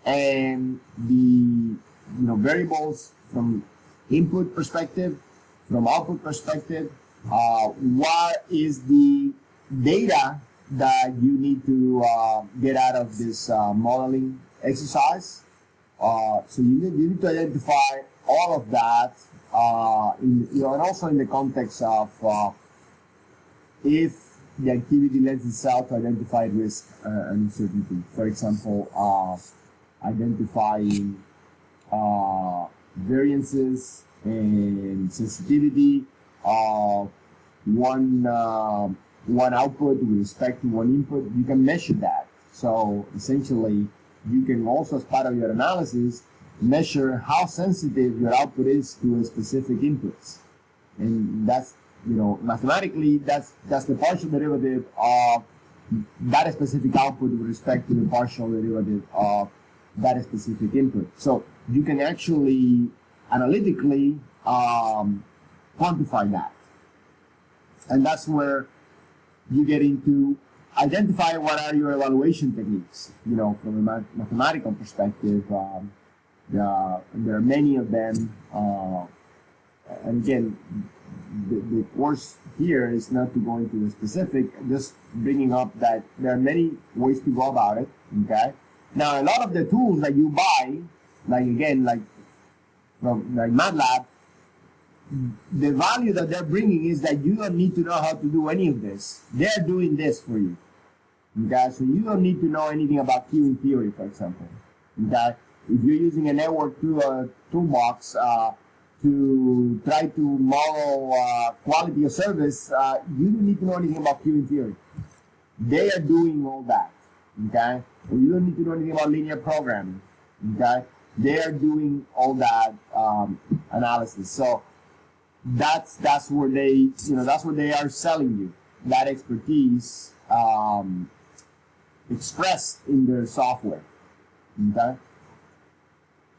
and the variables from input perspective, from output perspective. What is the data that you need to get out of this modeling exercise? So you need to identify all of that, and also in the context of if the activity lends itself to identify risk and uncertainty. For example, identifying variances and sensitivity of one output with respect to one input. You can measure that. So essentially, you can also, as part of your analysis, measure how sensitive your output is to a specific inputs. And that's mathematically, that's the partial derivative of that specific output with respect to the partial derivative of that specific input. So you can actually analytically quantify that. And that's where you get into identifying what are your evaluation techniques, from a mathematical perspective. There are many of them. And again, the course here is not to go into the specific, just bringing up that there are many ways to go about it, okay? Now, a lot of the tools that you buy, like MATLAB, the value that they're bringing is that you don't need to know how to do any of this. They're doing this for you, okay? So you don't need to know anything about queuing theory, for example, okay? If you're using a network toolbox, to try to model quality of service, you don't need to know anything about queuing theory. They are doing all that, okay? Or you don't need to know anything about linear programming, okay? They are doing all that analysis. So that's where they, that's what they are selling you, that expertise expressed in their software, okay?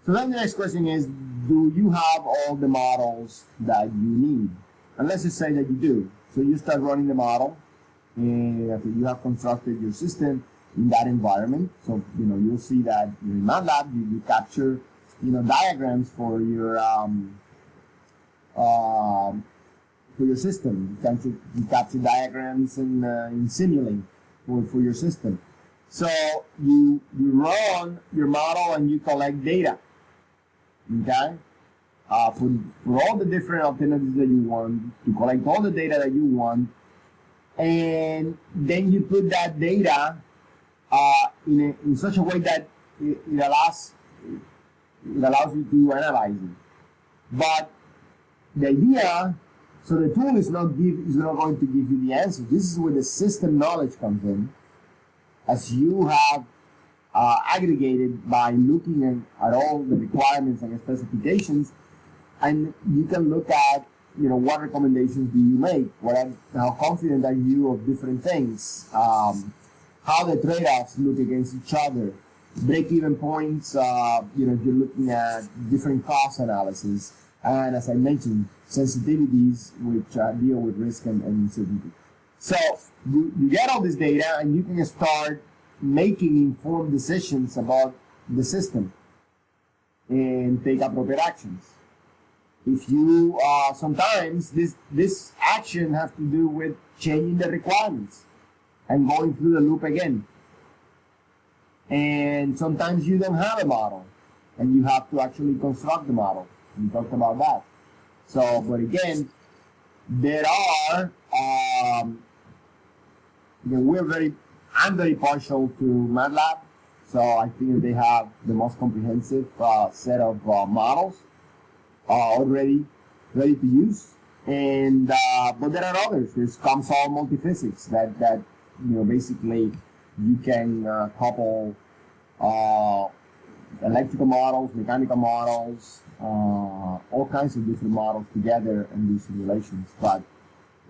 So then the next question is, do you have all the models that you need? And let's just say that you do. So you start running the model, and after you have constructed your system in that environment, so you'll see that in MATLAB you capture diagrams for your system. You capture diagrams in Simulink for your system. So you run your model and you collect data. Okay, for all the different alternatives that you want, to collect all the data that you want, and then you put that data in such a way that it allows you to analyze it. But the idea, so the tool is not going to give you the answer. This is where the system knowledge comes in, as you have aggregated by looking at all the requirements and specifications, and you can look at what recommendations do you make, how confident are you of different things, how the trade-offs look against each other, break-even points. You're looking at different cost analysis, and as I mentioned, sensitivities which deal with risk and uncertainty. So you get all this data, and you can start making informed decisions about the system and take appropriate actions. If you sometimes this action has to do with changing the requirements and going through the loop again. And sometimes you don't have a model and you have to actually construct the model. We talked about that. So, but again, there are I'm very partial to MATLAB, so I think they have the most comprehensive set of models already ready to use. And but there are others. There's COMSOL multiphysics that basically you can couple electrical models, mechanical models, all kinds of different models together and do simulations. But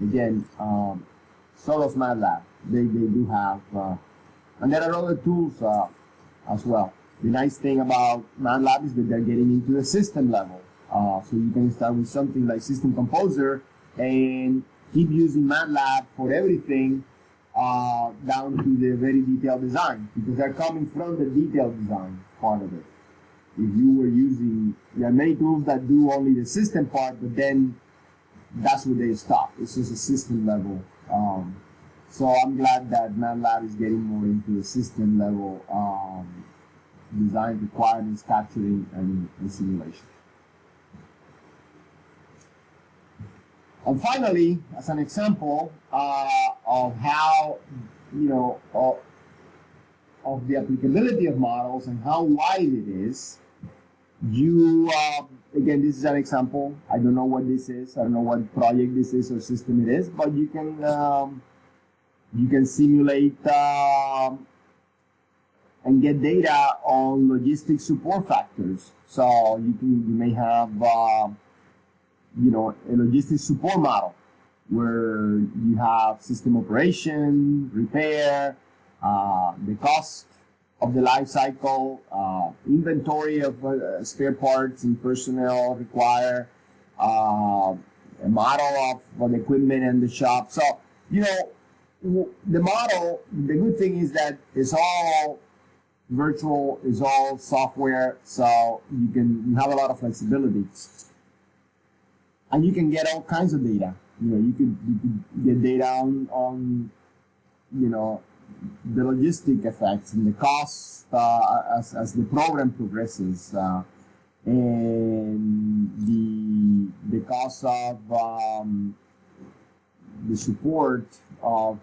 again, so does MATLAB. They do have, and there are other tools as well. The nice thing about MATLAB is that they're getting into the system level. So you can start with something like System Composer and keep using MATLAB for everything down to the very detailed design, because they're coming from the detailed design part of it. If you were using, there are many tools that do only the system part, but then that's where they stop. It's just a system level. So I'm glad that MATLAB is getting more into the system level design requirements, capturing, and simulation. And finally, as an example of how, of the applicability of models and how wide it is, again, this is an example. I don't know what this is. I don't know what project this is or system it is, but you can simulate and get data on logistic support factors. So you may have a logistic support model, where you have system operation, repair, the cost of the life cycle, inventory of spare parts and personnel required, a model of the equipment and the shop. So, you know, the model, the good thing is that it's all virtual, it's all software, so you have a lot of flexibility. And you can get all kinds of data. You know, you could get data on you know, the logistic effects and the costs as the program progresses, and the cost of the support of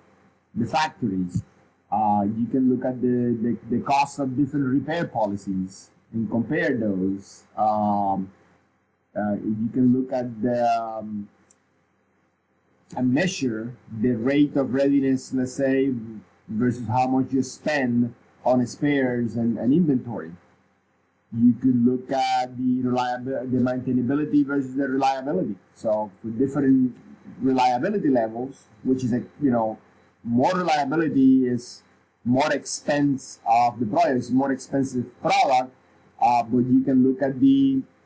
the factories. You can look at the cost of different repair policies and compare those. You can look at the and measure the rate of readiness, let's say, versus how much you spend on spares and inventory. You could look at the maintainability versus the reliability. So for different reliability levels, which is, you know, more reliability is more expense of the product, it's more expensive product, but you can look at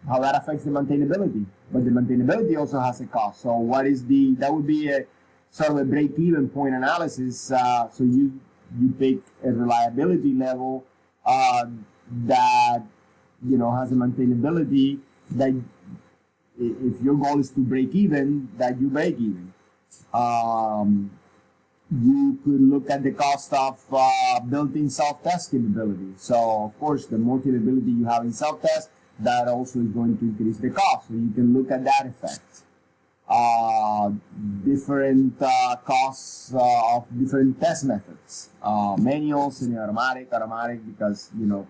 how that affects the maintainability. But the maintainability also has a cost. So what is that would be a sort of a break-even point analysis. So you pick a reliability level that, you know, has a maintainability that if your goal is to break even, that you break even. You could look at the cost of built-in self-test capability. So of course, the more capability you have in self-test, that also is going to increase the cost. So you can look at that effect. Different costs of different test methods. Manual, semi-automatic, automatic, because, you know,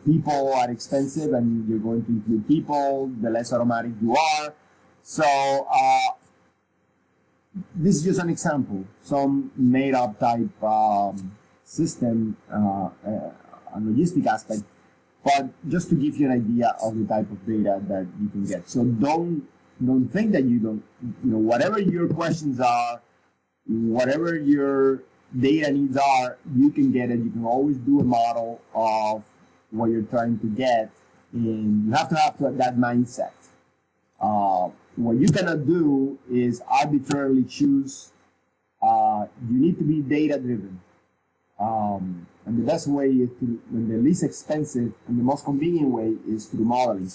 people are expensive and you're going to include people, the less automatic you are. So this is just an example. Some made-up type system and logistic aspect, but just to give you an idea of the type of data that you can get. So don't think that you don't, you know, whatever your questions are, whatever your data needs are, you can get it. You can always do a model of what you're trying to get, and you have to have that mindset. What you cannot do is arbitrarily choose. You need to be data driven. And the best way is and the least expensive and the most convenient way is through modeling.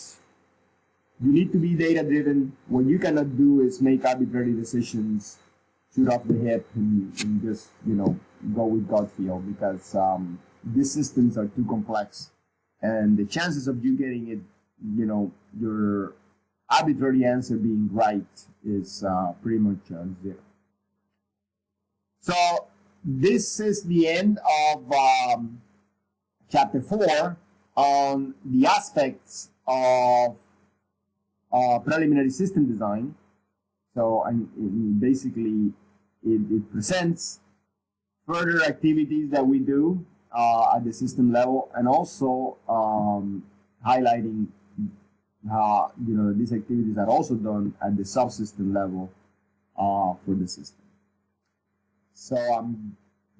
You need to be data driven. What you cannot do is make arbitrary decisions, shoot off the hip, and just, you know, go with gut feel, because these systems are too complex, and the chances of you getting it, you know, your arbitrary answer being right is pretty much zero. So this is the end of chapter 4 on the aspects of preliminary system design. So basically it presents further activities that we do at the system level, and also highlighting how, you know, these activities are also done at the subsystem level for the system. So I'm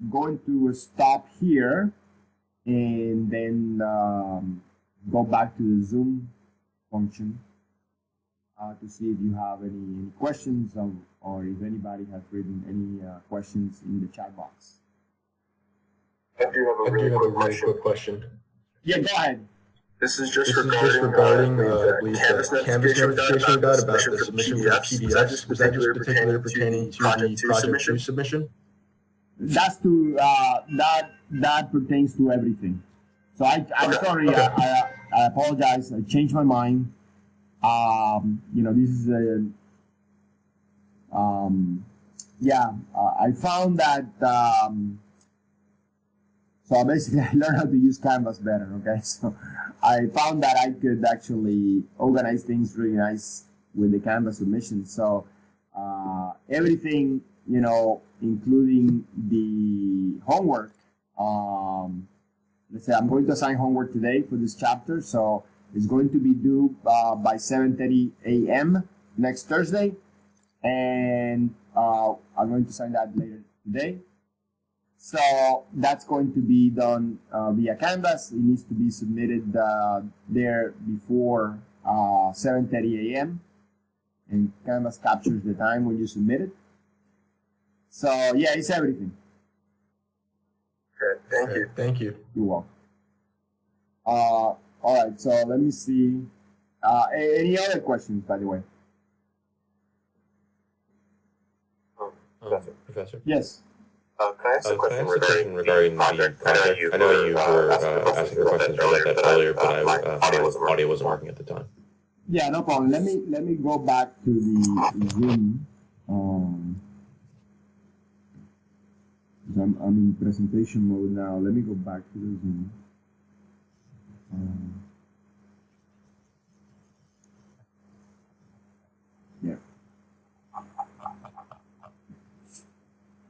going to stop here and then go back to the Zoom function to see if you have any questions, or if anybody has written any questions in the chat box. I do have a really quick question. Yeah, go ahead. This is just regarding the Canvas notification we got about the submission for the PDFs. Is that just particularly pertaining to the Project 2 submission? That's to that pertains to everything. So I'm sorry. Okay. I apologize. I changed my mind. You know, this is a I found that so basically I learned how to use Canvas better. Okay, so I found that I could actually organize things really nice with the Canvas submission. So everything, you know, including the homework. Let's say I'm going to assign homework today for this chapter, so it's going to be due by 7:30 a.m. next Thursday, and I'm going to sign that later today. So that's going to be done via Canvas. It needs to be submitted there before 7:30 a.m. and Canvas captures the time when you submit it. So yeah, it's everything. Good. Thank you. Thank you. You're welcome. All right, so let me see. Any other questions, by the way? Professor? Yes. Can I ask a question regarding the project? I know you were asking questions about that earlier, but my audio wasn't working at the time. Yeah, no problem. Let me go back to the Zoom. I'm in presentation mode now. Let me go back to the Zoom. Yeah.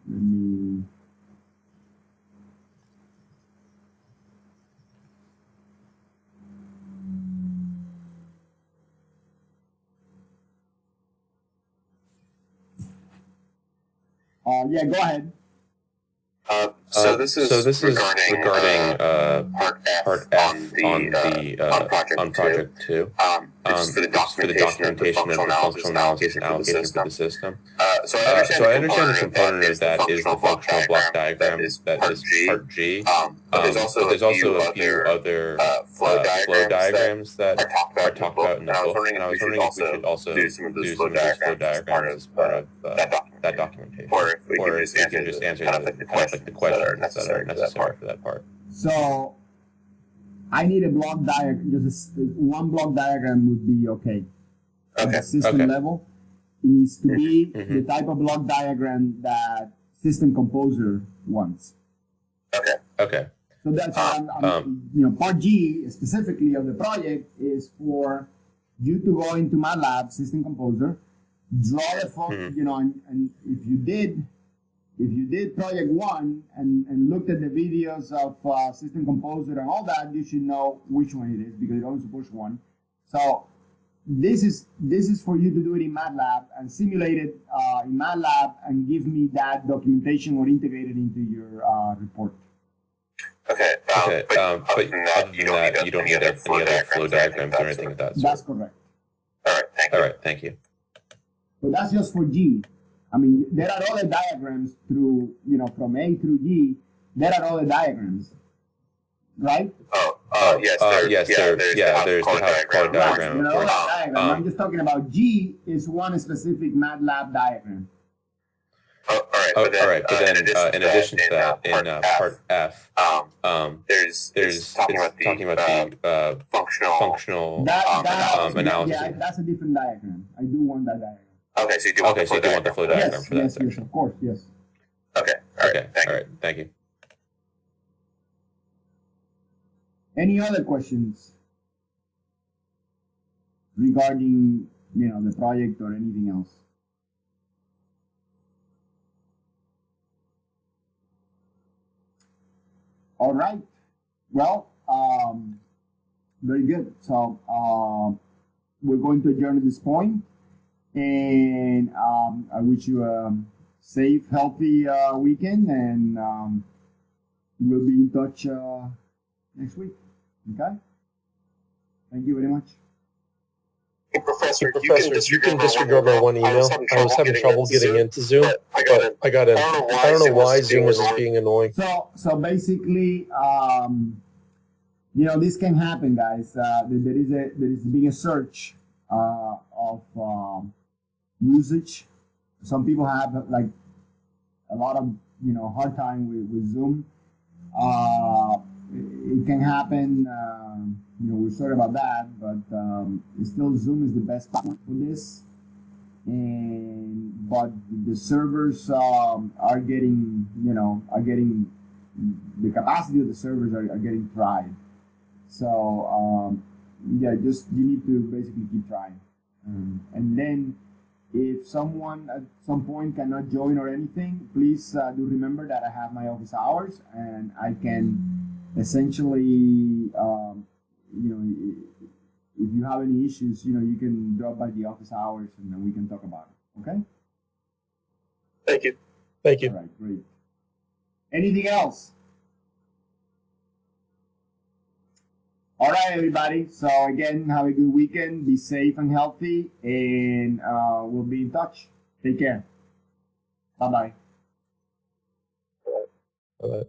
Let me. Yeah, go ahead. So this is regarding part F on project 2. It's for the documentation of the functional analysis and allocation for the system. So I understand the component of that is the functional block diagram that is part G. But there's also a few other flow diagrams that are talked about in the book, and I was wondering if we should also do some of those flow diagrams as part of that documentation, or if we can just answer the questions that are necessary for that part. So I need a block diagram. Just one block diagram would be okay. At the system level, it needs to be the type of block diagram that System Composer wants. Okay. So that's part G specifically of the project is for you to go into MATLAB System Composer, draw the function, and if you did project 1 and looked at the videos of System Composer and all that, you should know which one it is because it only supports one. So this is for you to do it in MATLAB and simulate it in MATLAB and give me that documentation or integrate it into your report. Okay. But other than that, you don't need any other flow diagrams or anything of that sort. That's correct. All right. Thank you. But that's just for G. I mean, there are other diagrams through, from A through G. There are other diagrams, right? Yes. There's the house color diagram. Right, I'm just talking about G is one specific MATLAB diagram. All right. But then, in addition to that, in part F, there's talking about the functional analysis. Yeah, that's a different diagram. I do want that diagram. Okay, so you do want the flow diagram for that yes, section. Yes, of course, yes. Okay. All right. Thank you. Any other questions regarding, the project or anything else? All right. Well, very good. So we're going to adjourn at this point, and I wish you a safe, healthy weekend, and we'll be in touch next week. Okay? Thank you very much. Hey, Professor, you can disregard my one email. I was having trouble getting into Zoom, but I got in. I don't know why Zoom was just being annoying. So basically, this can happen, guys. There is being a surge of usage. Some people have a lot of hard time with Zoom. It can happen. We're sorry about that, but still Zoom is the best platform for this. But the servers are getting the capacity of the servers are getting tried. So you need to basically keep trying. And then if someone at some point cannot join or anything, please do remember that I have my office hours and I can essentially, if you have any issues, you can drop by the office hours and then we can talk about it. Okay? Thank you. Thank you. All right, great. Anything else? All right, everybody. So again, have a good weekend. Be safe and healthy, and we'll be in touch. Take care. Bye-bye. Bye-bye.